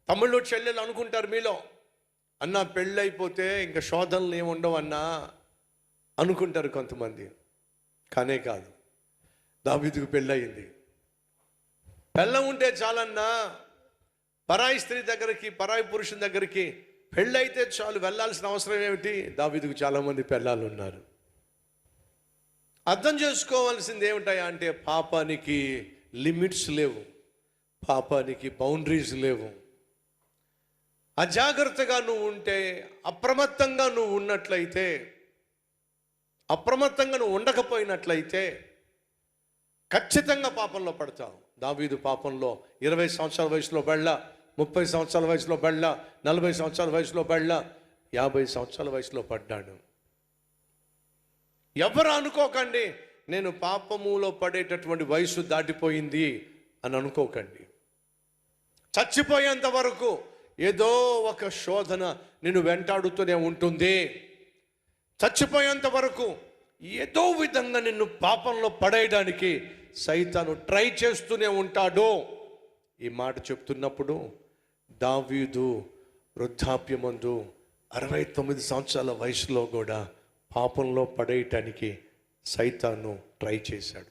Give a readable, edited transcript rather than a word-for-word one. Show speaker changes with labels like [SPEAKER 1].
[SPEAKER 1] తమ్ముళ్ళు చెల్లెలు అనుకుంటారు మీలో, అన్న పెళ్ళైపోతే ఇంకా శోధనలు ఏమి ఉండవు అన్నా అనుకుంటారు కొంతమంది. కానే కాదు, దావీదుకు పెళ్ళయింది. పెళ్ళం ఉంటే చాలన్నా, పరాయి స్త్రీ దగ్గరికి, పరాయి పురుషుని దగ్గరికి పెళ్ళైతే చాలు, వెళ్ళాల్సిన అవసరం ఏమిటి? దావీదుకు చాలామంది పెళ్ళాలు ఉన్నారు. అర్థం చేసుకోవాల్సింది ఏమిటాయా అంటే, పాపానికి లిమిట్స్ లేవు, పాపానికి బౌండరీస్ లేవు. అజాగ్రత్తగా నువ్వు ఉంటే, అప్రమత్తంగా నువ్వు ఉన్నట్లయితే, అప్రమత్తంగా నువ్వు ఉండకపోయినట్లయితే ఖచ్చితంగా పాపంలో పడతావు. దావీదు పాపంలో 20 సంవత్సరాల వయసులో బళ్ళ, 30 సంవత్సరాల వయసులో బళ్ళ, 40 సంవత్సరాల వయసులో బళ్ళ, 50 సంవత్సరాల వయసులో పడ్డాడు. ఎవరు అనుకోకండి నేను పాపములో పడేటటువంటి వయసు దాటిపోయింది అని అనుకోకండి. చచ్చిపోయేంత వరకు ఏదో ఒక శోధన నిన్ను వెంటాడుతూనే ఉంటుంది. చచ్చిపోయేంత వరకు ఏదో విధంగా నిన్ను పాపంలో పడేయడానికి సైతాను ట్రై చేస్తూనే ఉంటాడు. ఈ మాట చెప్తున్నప్పుడు దావీదు వృద్ధాప్యమందు 69 సంవత్సరాల వయసులో కూడా పాపంలో పడేయటానికి సైతాను ట్రై చేశాడు.